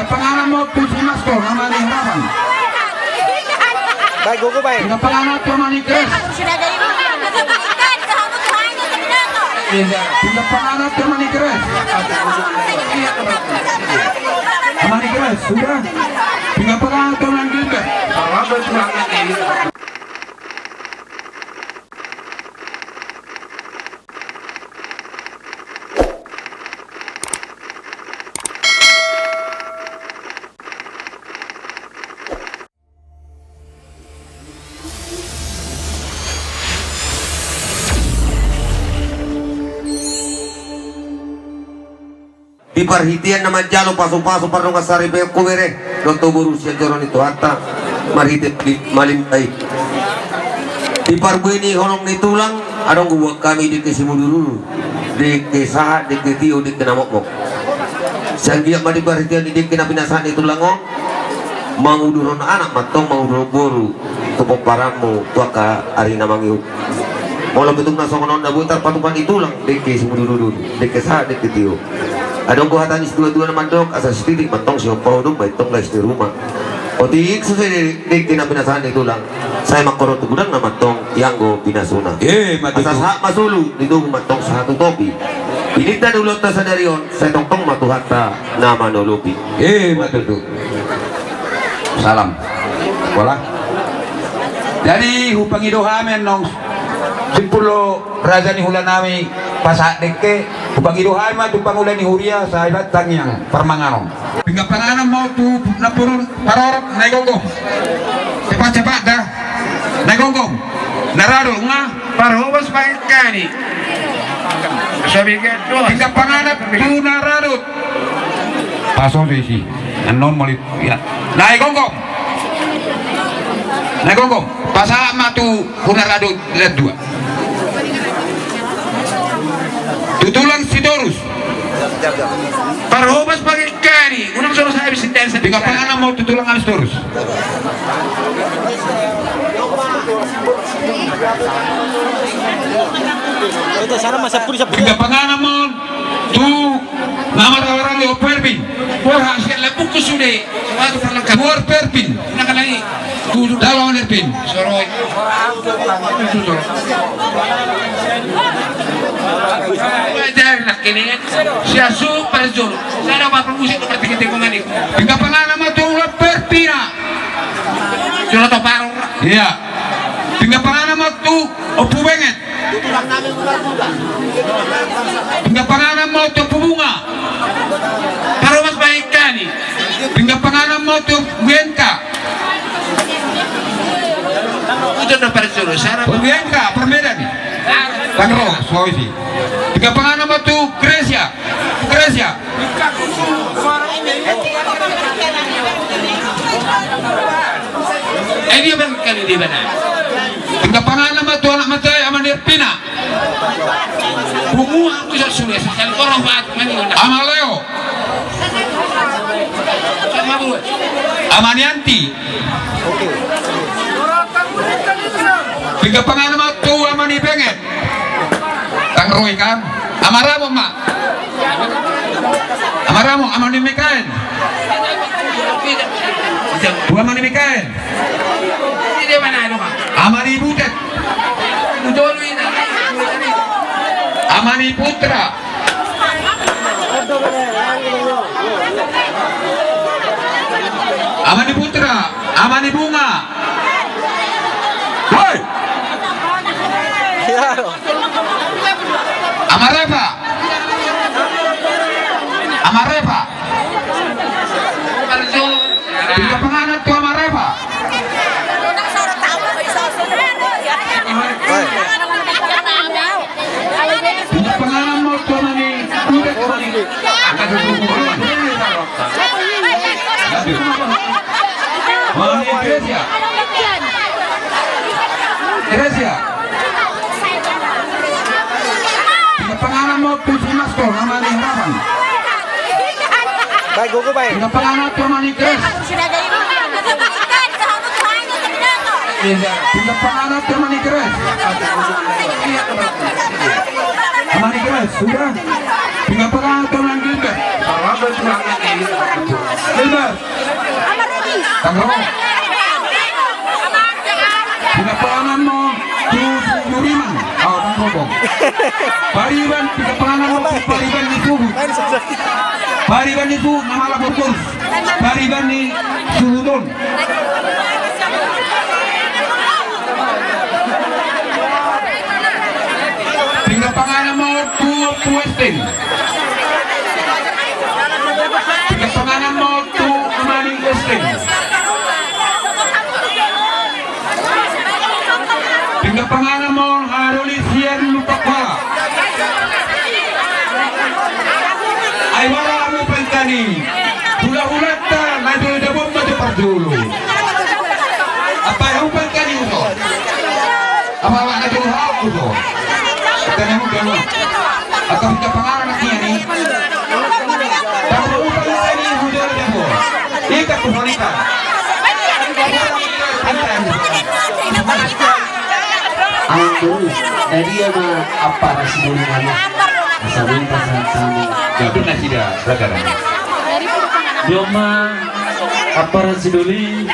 Tinggal penganan mau tusi masko nama ni harapan. Baik, gugu baik. Tinggal penganan tu mani keres. Tinggal penganan tu mani keres. Mani keres sudah. Tinggal penganan tu mani keres. Di perhitian nama jalo pasu-pasu parung kasari be kubere doto burusia joron itu hatta marhite malim baik di parbuini holong ni tulang adong gua kami di kesimuduru di kesah di ketio di kenamok sangia madi perhitian di kena binasaan itu lango manguduron anak matong manguduron boru tupok paramu tuaka arina mangiu molam betung nasongonon nabutar patupan itulang di kesimuduru di kesah di ketio adong ko hatanis dua-dua naman dok asal setitik matong siya paudong baitong guys di rumah otik sesuai di kinabinasaan itu lang saya makorot gudang na matong yang go binasuna asal hak masulu dito matong sa hatong topi pinita dulot ta sa darion saya tongtong matuhata na manolopi matutu salam wala jadi hupang idohamen nong simpulo raja ni hula nami pasak deke upang idohan mah tupang ulan ni huria sa ibat tangyang permanganom hingga panganam mau tu napurun parorok naigongong cepat-cepat dah naigongong narado nga parhubas pangkani sabi ka hingga panganam tu narado pasong sisi anon malit ya naigongong pasak mah tu hunarado lihat dua tutulang sidorus parhubas pangkani unang suruh saya bisa dan tinggal panganan mau tutulang sidorus Itu sana masa puri tinggal panganan mau tu nama orang yang perpin wah hasil lepuk kesude waktu perlang keluar perpin nak lagi tujuh dalam perpin soroi wajar nak kini siya super jolo sana apa musik to berarti kita ngomong ini tinggal panganan mau tu perpina jolo to parang iya tinggal panganan mau tu opu benget tinggal panganan mau tu bunga parhubas pangkani tinggal panganan mau tu genka itu udah perjolo sana genka permedan Tangro, Sulawesi. Tiga panganan batu Grecia. dia berkali di mana? Tiga panganan batu anak mata aman Pina. Bunga aku sudah sekali orang buat mana? Amaleo. Sama bu. Amanianti. Tiga panganan batu amani pengen. Tangro ikan. Amaramo mak. Amaramo amani mekain. Bukan amani mekain. Ini mana itu mak? Amani butet. Betul ini. Amani putra. Amani putra. Amani bunga. Woi. Amareva. Amareva. Tiga penganut tu Amareva. Tiga penganut mau tu mani. Akan berhubungan. Mani Grecia. Grecia. Tiga penganut mau tu Simasko nama ni harapan. Baik, gugu baik. Tiga penganut tu mani Grecia. Tiga panganan mani keres. Mani keres sudah. Tiga panganan mani keres. Gilbert. Tanggro. Pinapaanan mo Yuriman. Oh, tanggro. Pariban, pinapaanan mo Pariban ni Suhu. Pariban ni Suhu, namala Burgos. Pariban ni Suhudon. Pinapaanan mo Westin. Pinapaanan mo Amaning Westin. Pinapaanan mo Harolisian Lupakwa. Ay wala mo pantani. Hula-hulat ta, nadul-dabong matupardulo. Apa yung pantani mo? Apa wala na duhaw ko? Kaya mo gano'n. At ang pinapaanan na niya ni Tapos upang ni hudol-dabo. Ika kuhonita. Ang dari ama apa rasulullah sabi pa sa kami Itu na sila, brother. Yoma apa rasulullah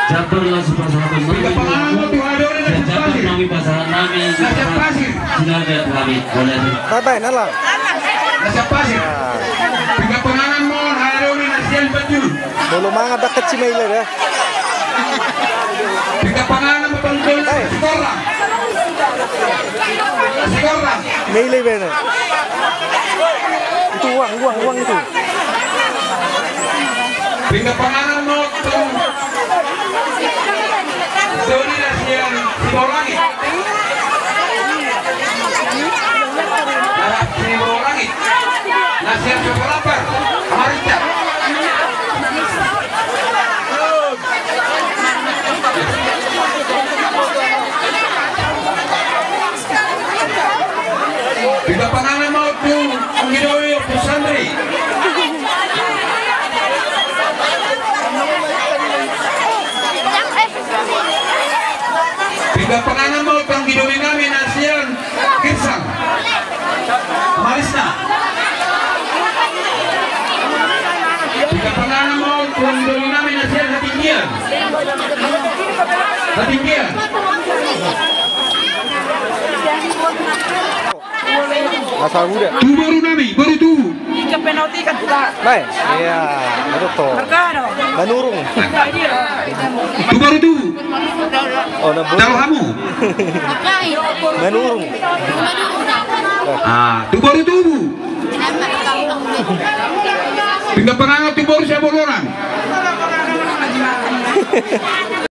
jabur lah subhanahu Pinapaanan mo tuhador na jabur pasir. kami pasangan kami Nasa pasir. sinaga kami boleh Bye-bye na lang. Nasa pasir. Pinapaanan mo Haroli na siyal Bajul. Bolo mga dakat si Mailer ya. Pinapaanan mo Panggol na Sigora. Sigora. Mailer ba na? Itu uang itu. Pinapaanan mo itong Doni na siyal Siborangi. Lahat Siborangi. Na siyal Siborapar. Amaritya. Pinapaanan mo itong ang ginoy Pusandri. Pinapaanan mo itong ginoy namin na siyang Kirsang. Maris na. Pinapaanan mo itong ginoy namin na siyang Hatinggian. Hatinggian. Asal muda. Tu baru nami, baru tu. Ika penalti kan tidak. Baik. Iya, itu toh. Merkano. Manurung. Tu baru tu. Oh, na Tahu kamu? Manurung. Ah, tu baru tu. Pindah pengangat tu baru saya boloran.